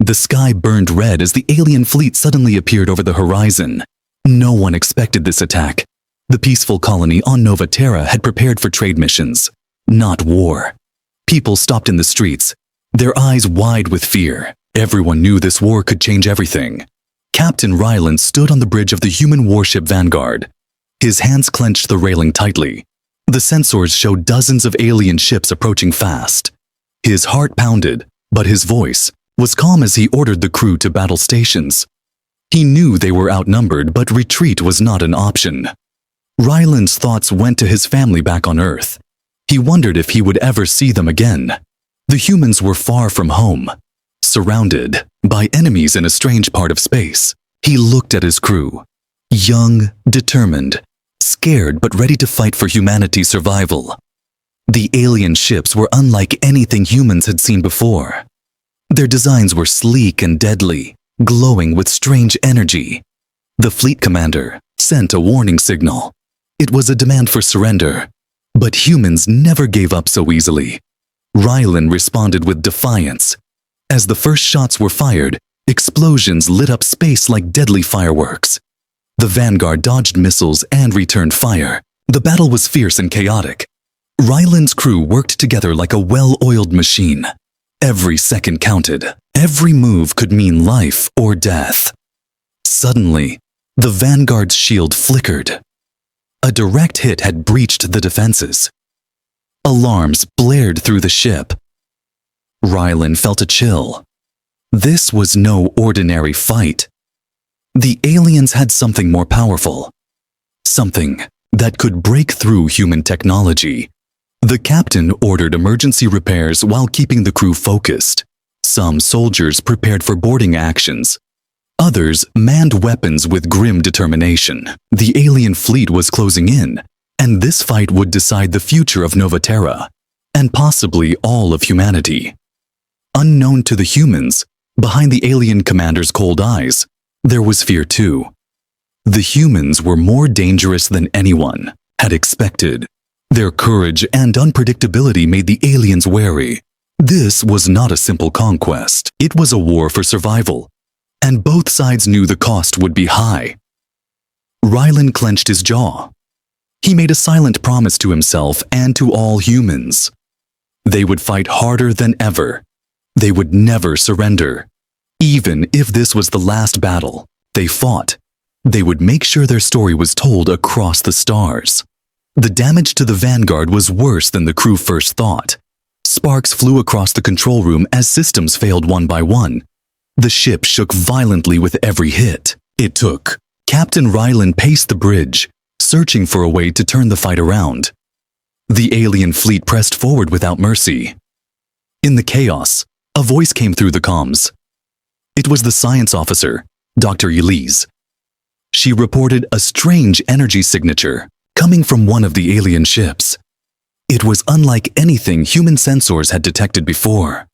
The sky burned red as the alien fleet suddenly appeared over the horizon. No one expected this attack. The peaceful colony on Nova Terra had prepared for trade missions, not war. People stopped in the streets, their eyes wide with fear. Everyone knew this war could change everything. Captain Ryland stood on the bridge of the human warship Vanguard. His hands clenched the railing tightly. The sensors showed dozens of alien ships approaching fast. His heart pounded, but his voice was calm as he ordered the crew to battle stations. He knew they were outnumbered, but retreat was not an option. Ryland's thoughts went to his family back on Earth. He wondered if he would ever see them again. The humans were far from home, surrounded by enemies in a strange part of space. He looked at his crew, young, determined, scared but ready to fight for humanity's survival. The alien ships were unlike anything humans had seen before. Their designs were sleek and deadly, glowing with strange energy. The fleet commander sent a warning signal. It was a demand for surrender, but humans never gave up so easily. Ryland responded with defiance. As the first shots were fired, explosions lit up space like deadly fireworks. The Vanguard dodged missiles and returned fire. The battle was fierce and chaotic. Ryland's crew worked together like a well-oiled machine. Every second counted. Every move could mean life or death. Suddenly, the Vanguard's shield flickered. A direct hit had breached the defenses. Alarms blared through the ship. Ryland felt a chill. This was no ordinary fight. The aliens had something more powerful. Something that could break through human technology. The captain ordered emergency repairs while keeping the crew focused. Some soldiers prepared for boarding actions. Others manned weapons with grim determination. The alien fleet was closing in, and this fight would decide the future of Nova Terra, and possibly all of humanity. Unknown to the humans, behind the alien commander's cold eyes, there was fear too. The humans were more dangerous than anyone had expected. Their courage and unpredictability made the aliens wary. This was not a simple conquest. It was a war for survival, and both sides knew the cost would be high. Ryland clenched his jaw. He made a silent promise to himself and to all humans. They would fight harder than ever. They would never surrender. Even if this was the last battle they fought, they would make sure their story was told across the stars. The damage to the Vanguard was worse than the crew first thought. Sparks flew across the control room as systems failed one by one. The ship shook violently with every hit. It took. Captain Ryland paced the bridge, searching for a way to turn the fight around. The alien fleet pressed forward without mercy. In the chaos, a voice came through the comms. It was the science officer, Dr. Elise. She reported a strange energy signature coming from one of the alien ships. It was unlike anything human sensors had detected before.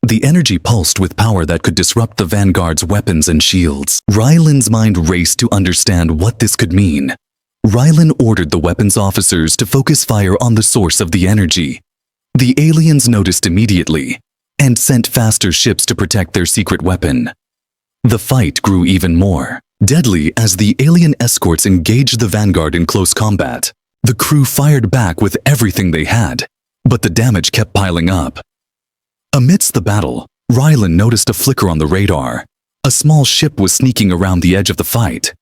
The energy pulsed with power that could disrupt the Vanguard's weapons and shields. Ryland's mind raced to understand what this could mean. Ryland ordered the weapons officers to focus fire on the source of the energy. The aliens noticed immediately and sent faster ships to protect their secret weapon. The fight grew even more deadly as the alien escorts engaged the Vanguard in close combat. The crew fired back with everything they had, but the damage kept piling up. Amidst the battle, Ryland noticed a flicker on the radar. A small ship was sneaking around the edge of the fight.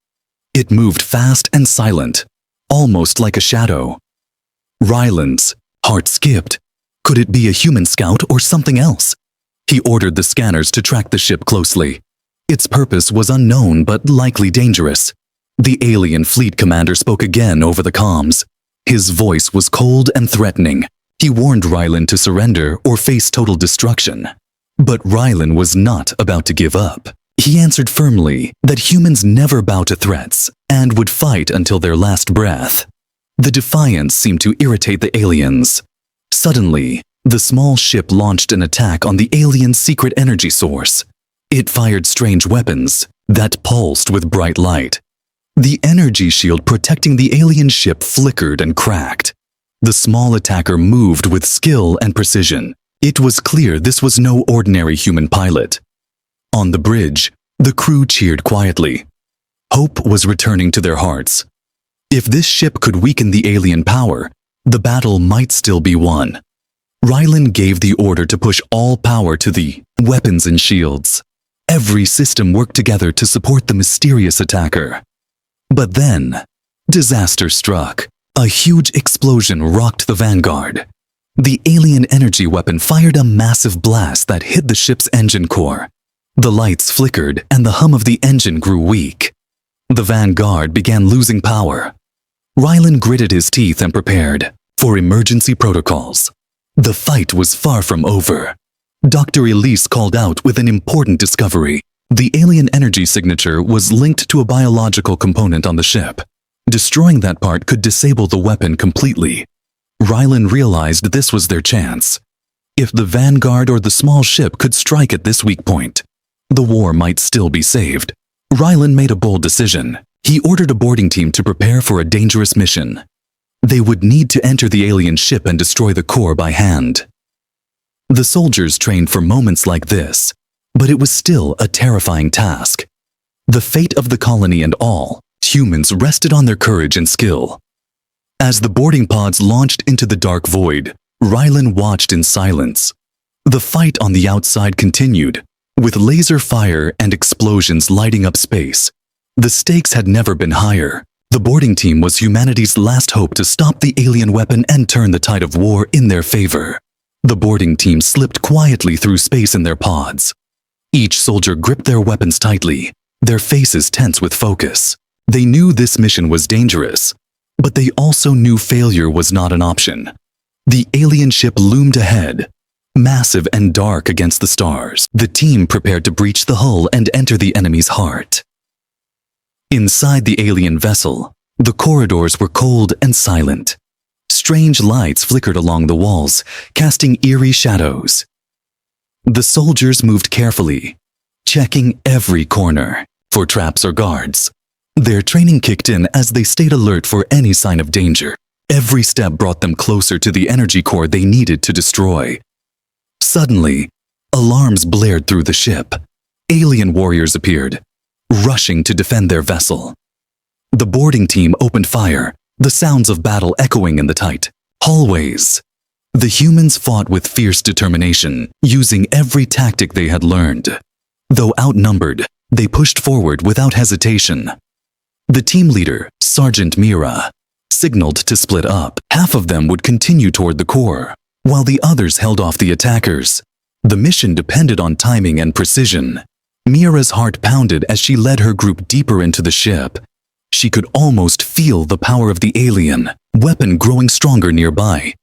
It moved fast and silent, almost like a shadow. Ryland's heart skipped. Could it be a human scout or something else? He ordered the scanners to track the ship closely. Its purpose was unknown but likely dangerous. The alien fleet commander spoke again over the comms. His voice was cold and threatening. He warned Ryland to surrender or face total destruction. But Ryland was not about to give up. He answered firmly that humans never bow to threats and would fight until their last breath. The defiance seemed to irritate the aliens. Suddenly, the small ship launched an attack on the alien's secret energy source. It fired strange weapons that pulsed with bright light. The energy shield protecting the alien ship flickered and cracked. The small attacker moved with skill and precision. It was clear this was no ordinary human pilot. On the bridge, the crew cheered quietly. Hope was returning to their hearts. If this ship could weaken the alien power, the battle might still be won. Rylan gave the order to push all power to the weapons and shields. Every system worked together to support the mysterious attacker. But then, disaster struck. A huge explosion rocked the Vanguard. The alien energy weapon fired a massive blast that hit the ship's engine core. The lights flickered and the hum of the engine grew weak. The Vanguard began losing power. Rylan gritted his teeth and prepared for emergency protocols. The fight was far from over. Dr. Elise called out with an important discovery. The alien energy signature was linked to a biological component on the ship. Destroying that part could disable the weapon completely. Rylan realized this was their chance. If the Vanguard or the small ship could strike at this weak point, the war might still be saved. Rylan made a bold decision. He ordered a boarding team to prepare for a dangerous mission. They would need to enter the alien ship and destroy the core by hand. The soldiers trained for moments like this, but it was still a terrifying task. The fate of the colony and all humans rested on their courage and skill. As the boarding pods launched into the dark void, Rylan watched in silence. The fight on the outside continued, with laser fire and explosions lighting up space. The stakes had never been higher. The boarding team was humanity's last hope to stop the alien weapon and turn the tide of war in their favor. The boarding team slipped quietly through space in their pods. Each soldier gripped their weapons tightly, their faces tense with focus. They knew this mission was dangerous, but they also knew failure was not an option. The alien ship loomed ahead, massive and dark against the stars. The team prepared to breach the hull and enter the enemy's heart. Inside the alien vessel, the corridors were cold and silent. Strange lights flickered along the walls, casting eerie shadows. The soldiers moved carefully, checking every corner for traps or guards. Their training kicked in as they stayed alert for any sign of danger. Every step brought them closer to the energy core they needed to destroy. Suddenly, alarms blared through the ship. Alien warriors appeared, rushing to defend their vessel. The boarding team opened fire, the sounds of battle echoing in the tight hallways. The humans fought with fierce determination, using every tactic they had learned. Though outnumbered, they pushed forward without hesitation. The team leader, Sergeant Mira, signaled to split up. Half of them would continue toward the core, while the others held off the attackers. The mission depended on timing and precision. Mira's heart pounded as she led her group deeper into the ship. She could almost feel the power of the alien weapon growing stronger nearby.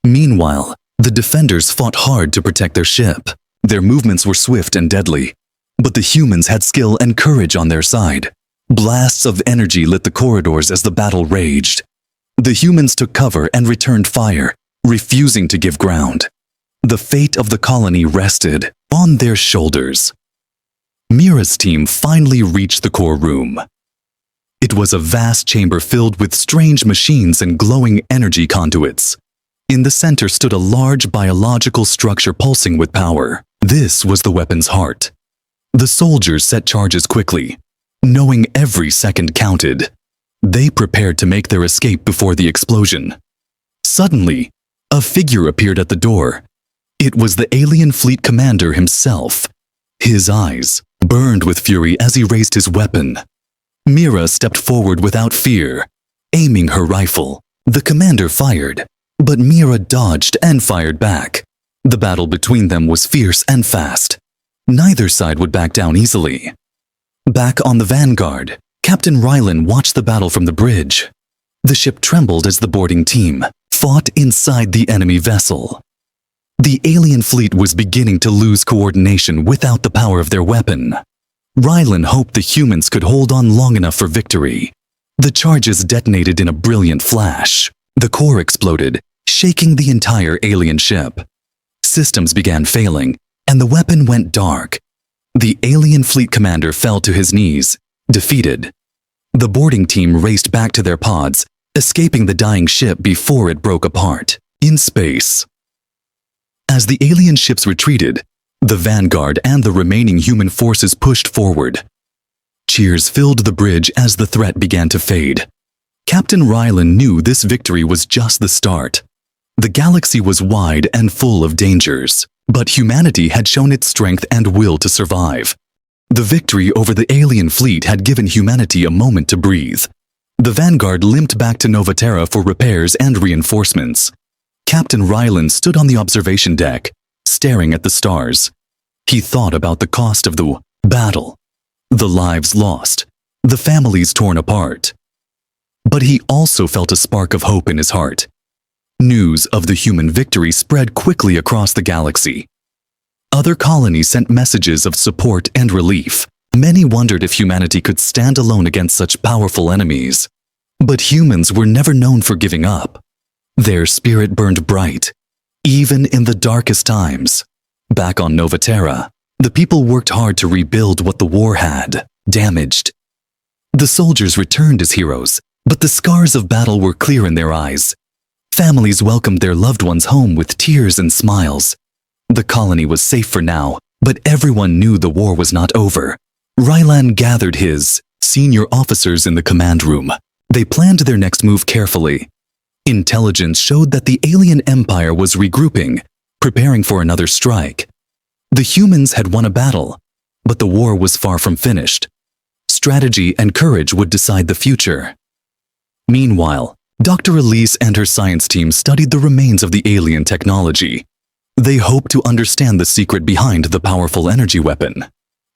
Meanwhile, the defenders fought hard to protect their ship. Their movements were swift and deadly, but the humans had skill and courage on their side. Blasts of energy lit the corridors as the battle raged. The humans took cover and returned fire, refusing to give ground. The fate of the colony rested on their shoulders. Mira's team finally reached the core room. It was a vast chamber filled with strange machines and glowing energy conduits. In the center stood a large biological structure pulsing with power. This was the weapon's heart. The soldiers set charges quickly, knowing every second counted. They prepared to make their escape before the explosion. Suddenly, a figure appeared at the door. It was the alien fleet commander himself. His eyes burned with fury as he raised his weapon. Mira stepped forward without fear, aiming her rifle. The commander fired, but Mira dodged and fired back. The battle between them was fierce and fast. Neither side would back down easily. Back on the Vanguard, Captain Rylan watched the battle from the bridge. The ship trembled as the boarding team fought inside the enemy vessel. The alien fleet was beginning to lose coordination without the power of their weapon. Rylan hoped the humans could hold on long enough for victory. The charges detonated in a brilliant flash. The core exploded, shaking the entire alien ship. Systems began failing, and the weapon went dark. The alien fleet commander fell to his knees, defeated. The boarding team raced back to their pods, escaping the dying ship before it broke apart. In space, as the alien ships retreated, The vanguard and the remaining human forces pushed forward. Cheers filled the bridge as the threat began to fade. Captain Rylan knew this victory was just the start. The galaxy was wide and full of dangers, but humanity had shown its strength and will to survive. The victory over the alien fleet had given humanity a moment to breathe. The vanguard limped back to Novaterra for repairs and reinforcements. Captain Rylan stood on the observation deck, staring at the stars. He thought about the cost of the battle, the lives lost, the families torn apart. But he also felt a spark of hope in his heart. News of the human victory spread quickly across the galaxy. Other colonies sent messages of support and relief. Many wondered if humanity could stand alone against such powerful enemies. But humans were never known for giving up. Their spirit burned bright, even in the darkest times. Back on Novaterra, the people worked hard to rebuild what the war had damaged. The soldiers returned as heroes, but the scars of battle were clear in their eyes. Families welcomed their loved ones home with tears and smiles. The colony was safe for now, but everyone knew the war was not over. Rylan gathered his senior officers in the command room. They planned their next move carefully. Intelligence showed that the alien empire was regrouping, preparing for another strike. The humans had won a battle, but the war was far from finished. Strategy and courage would decide the future. Meanwhile, Dr. Elise and her science team studied the remains of the alien technology. They hoped to understand the secret behind the powerful energy weapon.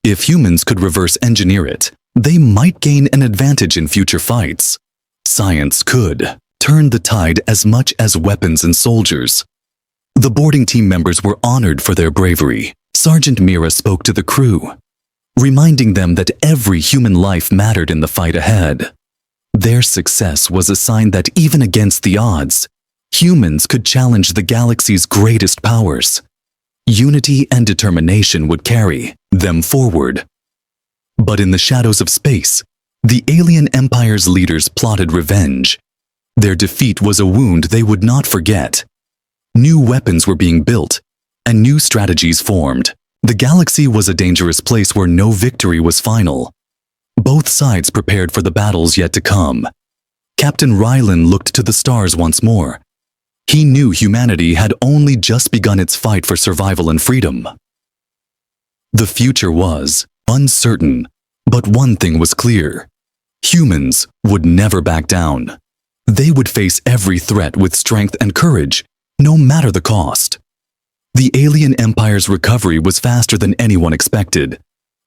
If humans could reverse engineer it, they might gain an advantage in future fights. Science could turn the tide as much as weapons and soldiers. The boarding team members were honored for their bravery. Sergeant Mira spoke to the crew, reminding them that every human life mattered in the fight ahead. Their success was a sign that even against the odds, humans could challenge the galaxy's greatest powers. Unity and determination would carry them forward. But in the shadows of space, the alien empire's leaders plotted revenge. Their defeat was a wound they would not forget. New weapons were being built, and new strategies formed. The galaxy was a dangerous place where no victory was final. Both sides prepared for the battles yet to come. Captain Rylan looked to the stars once more. He knew humanity had only just begun its fight for survival and freedom. The future was uncertain, but one thing was clear. Humans would never back down. They would face every threat with strength and courage, no matter the cost. The alien empire's recovery was faster than anyone expected.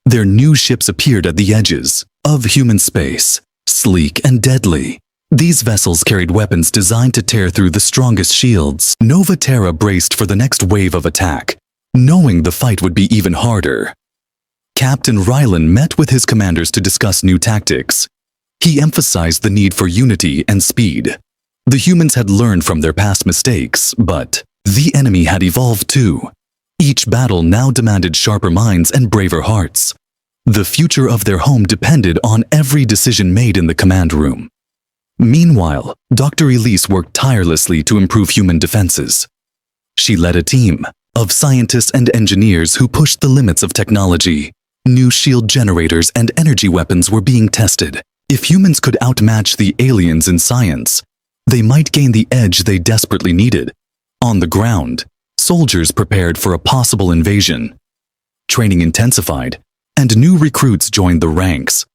Their new ships appeared at the edges of human space, sleek and deadly. These vessels carried weapons designed to tear through the strongest shields. Novaterra braced for the next wave of attack, knowing the fight would be even harder. Captain Rylan met with his commanders to discuss new tactics. He emphasized the need for unity and speed. The humans had learned from their past mistakes, but the enemy had evolved too. Each battle now demanded sharper minds and braver hearts. The future of their home depended on every decision made in the command room. Meanwhile, Dr. Elise worked tirelessly to improve human defenses. She led a team of scientists and engineers who pushed the limits of technology. New shield generators and energy weapons were being tested. If humans could outmatch the aliens in science, they might gain the edge they desperately needed. On the ground, soldiers prepared for a possible invasion. Training intensified, and new recruits joined the ranks.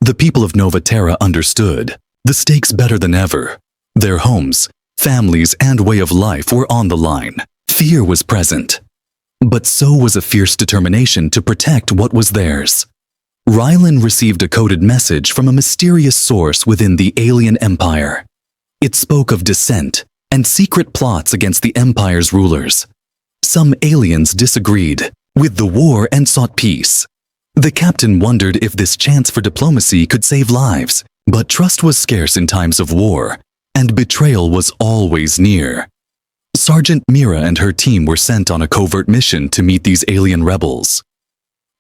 The people of Novaterra understood the stakes better than ever. Their homes, families, and way of life were on the line. Fear was present, but so was a fierce determination to protect what was theirs. Rylan received a coded message from a mysterious source within the alien empire. It spoke of dissent and secret plots against the empire's rulers. Some aliens disagreed with the war and sought peace. The captain wondered if this chance for diplomacy could save lives, but trust was scarce in times of war, and betrayal was always near. Sergeant Mira and her team were sent on a covert mission to meet these alien rebels.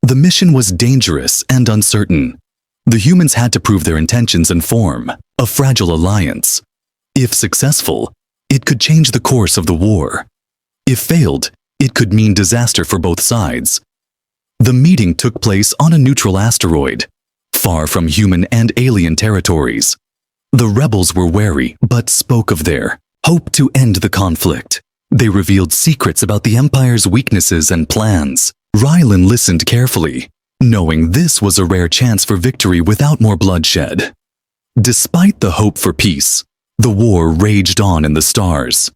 The mission was dangerous and uncertain. The humans had to prove their intentions and form a fragile alliance. If successful, it could change the course of the war. If failed, it could mean disaster for both sides. The meeting took place on a neutral asteroid, far from human and alien territories. The rebels were wary, but spoke of their hope to end the conflict. They revealed secrets about the Empire's weaknesses and plans. Rylan listened carefully, knowing this was a rare chance for victory without more bloodshed. Despite the hope for peace, the war raged on in the stars.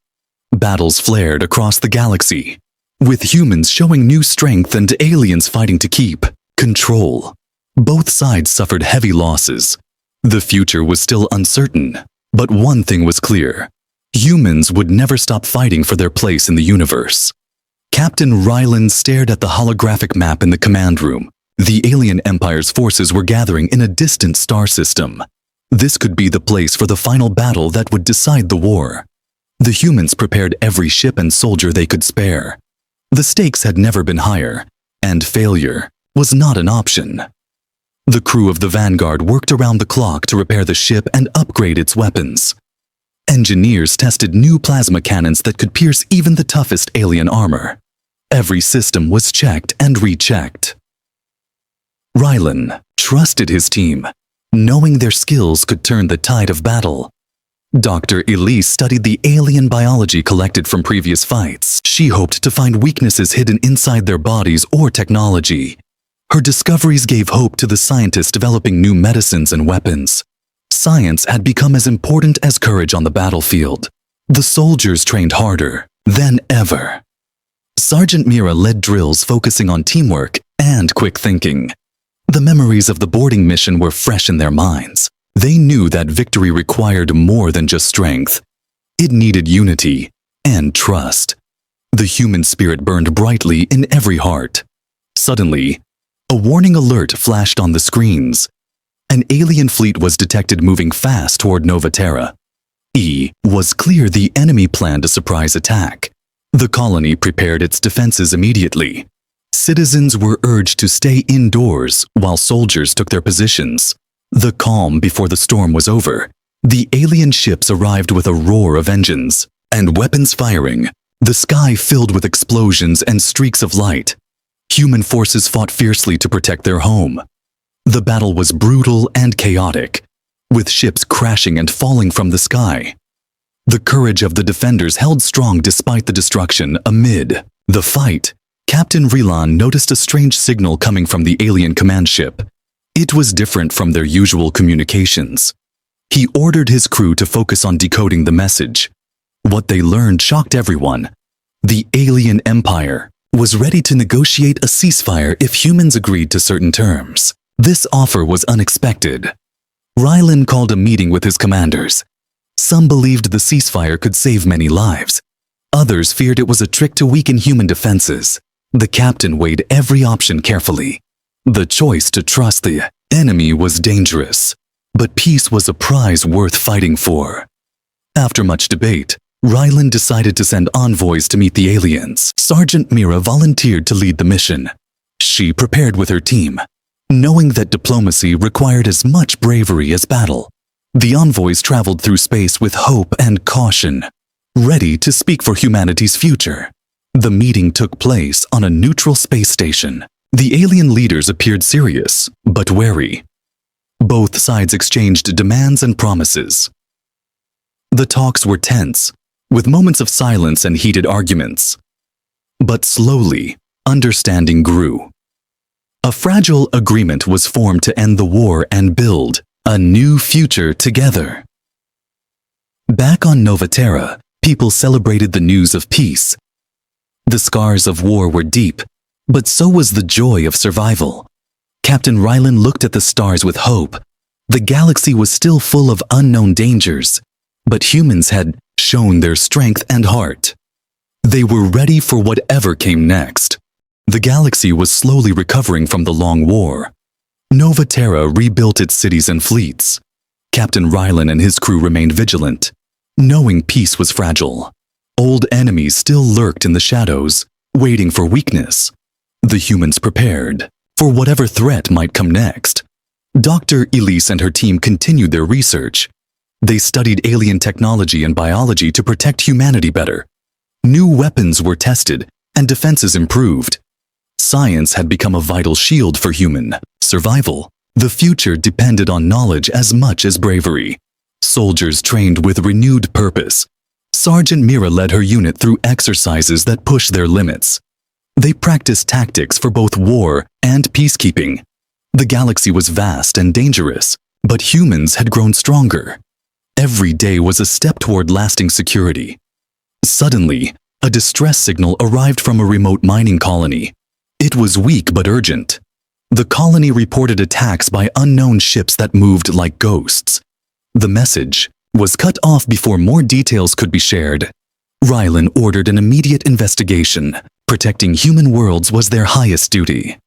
Battles flared across the galaxy, with humans showing new strength and aliens fighting to keep control. Both sides suffered heavy losses. The future was still uncertain, but one thing was clear. Humans would never stop fighting for their place in the universe. Captain Rylan stared at the holographic map in the command room. The alien empire's forces were gathering in a distant star system. This could be the place for the final battle that would decide the war. The humans prepared every ship and soldier they could spare. The stakes had never been higher, and failure was not an option. The crew of the Vanguard worked around the clock to repair the ship and upgrade its weapons. Engineers tested new plasma cannons that could pierce even the toughest alien armor. Every system was checked and rechecked. Rylan trusted his team, knowing their skills could turn the tide of battle. Dr. Elise studied the alien biology collected from previous fights. She hoped to find weaknesses hidden inside their bodies or technology. Her discoveries gave hope to the scientists developing new medicines and weapons. Science had become as important as courage on the battlefield. The soldiers trained harder than ever. Sergeant Mira led drills focusing on teamwork and quick thinking. The memories of the boarding mission were fresh in their minds. They knew that victory required more than just strength. It needed unity and trust. The human spirit burned brightly in every heart. Suddenly, a warning alert flashed on the screens. An alien fleet was detected moving fast toward Nova Terra. It was clear the enemy planned a surprise attack. The colony prepared its defenses immediately. Citizens were urged to stay indoors while soldiers took their positions. The calm before the storm was over. The alien ships arrived with a roar of engines and weapons firing. The sky filled with explosions and streaks of light. Human forces fought fiercely to protect their home. The battle was brutal and chaotic, with ships crashing and falling from the sky. The courage of the defenders held strong despite the destruction. Amid the fight, Captain Rylan noticed a strange signal coming from the alien command ship. It was different from their usual communications. He ordered his crew to focus on decoding the message. What they learned shocked everyone. The alien empire was ready to negotiate a ceasefire if humans agreed to certain terms. This offer was unexpected. Rylan called a meeting with his commanders. Some believed the ceasefire could save many lives. Others feared it was a trick to weaken human defenses. The captain weighed every option carefully. The choice to trust the enemy was dangerous, but peace was a prize worth fighting for. After much debate, Rylan decided to send envoys to meet the aliens. Sergeant Mira volunteered to lead the mission. She prepared with her team, knowing that diplomacy required as much bravery as battle. The envoys traveled through space with hope and caution, ready to speak for humanity's future. The meeting took place on a neutral space station. The alien leaders appeared serious, but wary. Both sides exchanged demands and promises. The talks were tense, with moments of silence and heated arguments. But slowly, understanding grew. A fragile agreement was formed to end the war and build a new future together. Back on Nova Terra, people celebrated the news of peace. The scars of war were deep, but so was the joy of survival. Captain Rylan looked at the stars with hope. The galaxy was still full of unknown dangers, but humans had shown their strength and heart. They were ready for whatever came next. The galaxy was slowly recovering from the long war. Nova Terra rebuilt its cities and fleets. Captain Rylan and his crew remained vigilant, knowing peace was fragile. Old enemies still lurked in the shadows, waiting for weakness. The humans prepared for whatever threat might come next. Dr. Elise and her team continued their research. They studied alien technology and biology to protect humanity better. New weapons were tested, and defenses improved. Science had become a vital shield for human survival. The future depended on knowledge as much as bravery. Soldiers trained with renewed purpose. Sergeant Mira led her unit through exercises that pushed their limits. They practiced tactics for both war and peacekeeping. The galaxy was vast and dangerous, but humans had grown stronger. Every day was a step toward lasting security. Suddenly, a distress signal arrived from a remote mining colony. It was weak but urgent. The colony reported attacks by unknown ships that moved like ghosts. The message was cut off before more details could be shared. Rylan ordered an immediate investigation. Protecting human worlds was their highest duty.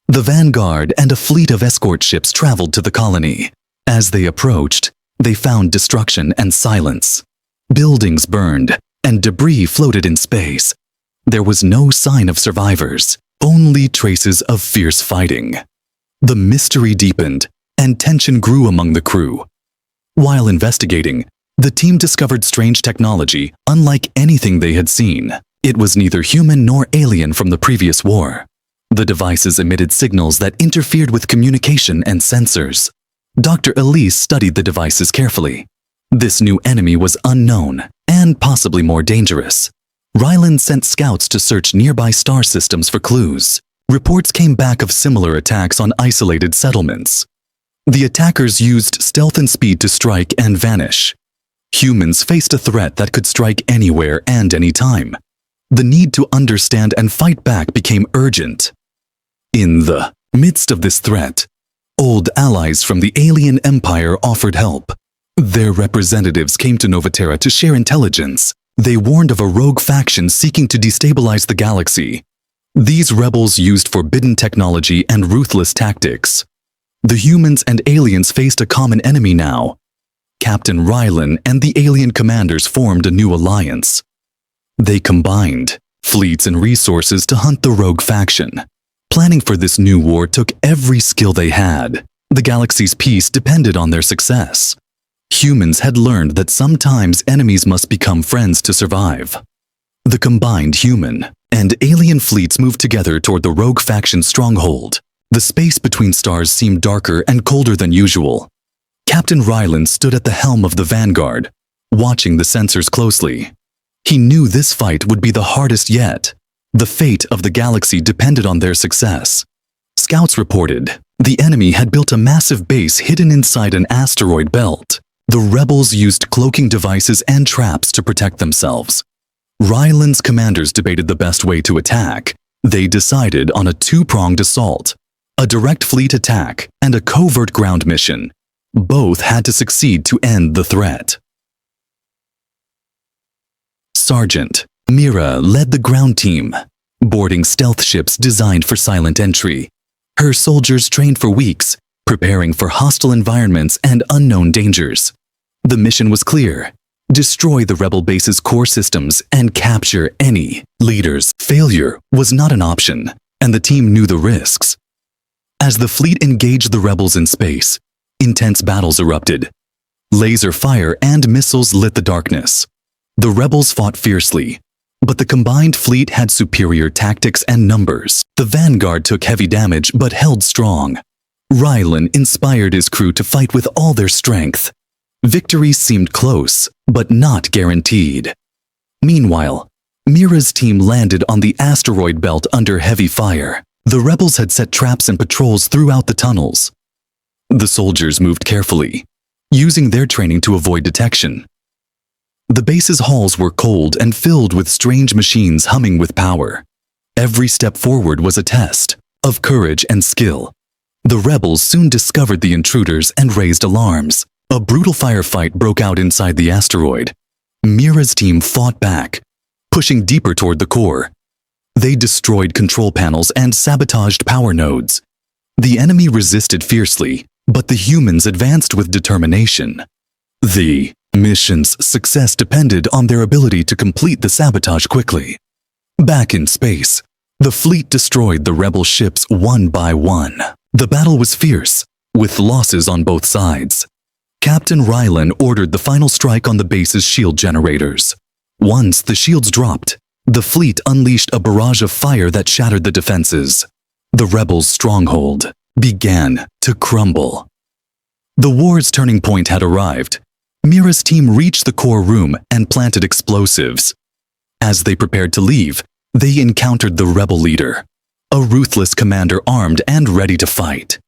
The Vanguard and a fleet of escort ships traveled to the colony. As they approached, they found destruction and silence. Buildings burned, and debris floated in space. There was no sign of survivors, only traces of fierce fighting. The mystery deepened, and tension grew among the crew. While investigating, the team discovered strange technology unlike anything they had seen. It was neither human nor alien from the previous war. The devices emitted signals that interfered with communication and sensors. Dr. Elise studied the devices carefully. This new enemy was unknown and possibly more dangerous. Rylan sent scouts to search nearby star systems for clues. Reports came back of similar attacks on isolated settlements. The attackers used stealth and speed to strike and vanish. Humans faced a threat that could strike anywhere and anytime. The need to understand and fight back became urgent. In the midst of this threat, old allies from the alien empire offered help. Their representatives came to Novaterra to share intelligence. They warned of a rogue faction seeking to destabilize the galaxy. These rebels used forbidden technology and ruthless tactics. The humans and aliens faced a common enemy now. Captain Rylan and the alien commanders formed a new alliance. They combined fleets and resources to hunt the rogue faction. Planning for this new war took every skill they had. The galaxy's peace depended on their success. Humans had learned that sometimes enemies must become friends to survive. The combined human and alien fleets moved together toward the rogue faction's stronghold. The space between stars seemed darker and colder than usual. Captain Rylan stood at the helm of the Vanguard, watching the sensors closely. He knew this fight would be the hardest yet. The fate of the galaxy depended on their success. Scouts reported the enemy had built a massive base hidden inside an asteroid belt. The rebels used cloaking devices and traps to protect themselves. Rylan's commanders debated the best way to attack. They decided on a two-pronged assault, a direct fleet attack and a covert ground mission. Both had to succeed to end the threat. Sergeant Mira led the ground team, boarding stealth ships designed for silent entry. Her soldiers trained for weeks, preparing for hostile environments and unknown dangers. The mission was clear: destroy the rebel base's core systems and capture any leaders. Failure was not an option, and the team knew the risks. As the fleet engaged the rebels in space, intense battles erupted. Laser fire and missiles lit the darkness. The rebels fought fiercely, but the combined fleet had superior tactics and numbers. The Vanguard took heavy damage but held strong. Rylan inspired his crew to fight with all their strength. Victory seemed close, but not guaranteed. Meanwhile, Mira's team landed on the asteroid belt under heavy fire. The rebels had set traps and patrols throughout the tunnels. The soldiers moved carefully, using their training to avoid detection. The base's halls were cold and filled with strange machines humming with power. Every step forward was a test of courage and skill. The rebels soon discovered the intruders and raised alarms. A brutal firefight broke out inside the asteroid. Mira's team fought back, pushing deeper toward the core. They destroyed control panels and sabotaged power nodes. The enemy resisted fiercely, but the humans advanced with determination. The mission's success depended on their ability to complete the sabotage quickly. Back in space, the fleet destroyed the rebel ships one by one. The battle was fierce, with losses on both sides. Captain Rylan ordered the final strike on the base's shield generators. Once the shields dropped, The fleet unleashed a barrage of fire that shattered the defenses. The rebels' stronghold began to crumble. The war's turning point had arrived. Mira's team reached the core room and planted explosives. As they prepared to leave, they encountered the rebel leader, a ruthless commander armed and ready to fight.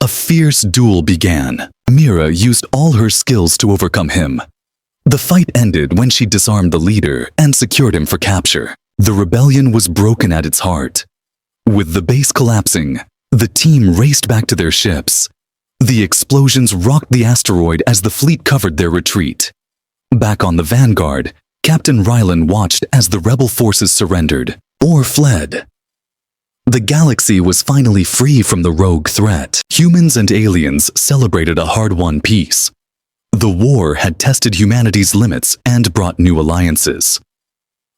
A fierce duel began. Mira used all her skills to overcome him. The fight ended when she disarmed the leader and secured him for capture. The rebellion was broken at its heart. With the base collapsing, the team raced back to their ships. The explosions rocked the asteroid as the fleet covered their retreat. Back on the Vanguard, Captain Rylan watched as the rebel forces surrendered or fled. The galaxy was finally free from the rogue threat. Humans and aliens celebrated a hard-won peace. The war had tested humanity's limits and brought new alliances.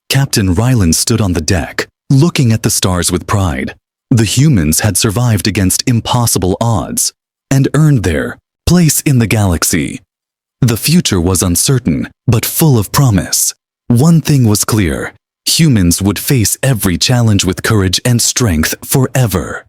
Captain Rylan stood on the deck, looking at the stars with pride. The humans had survived against impossible odds and earned their place in the galaxy. The future was uncertain, but full of promise. One thing was clear: humans would face every challenge with courage and strength forever.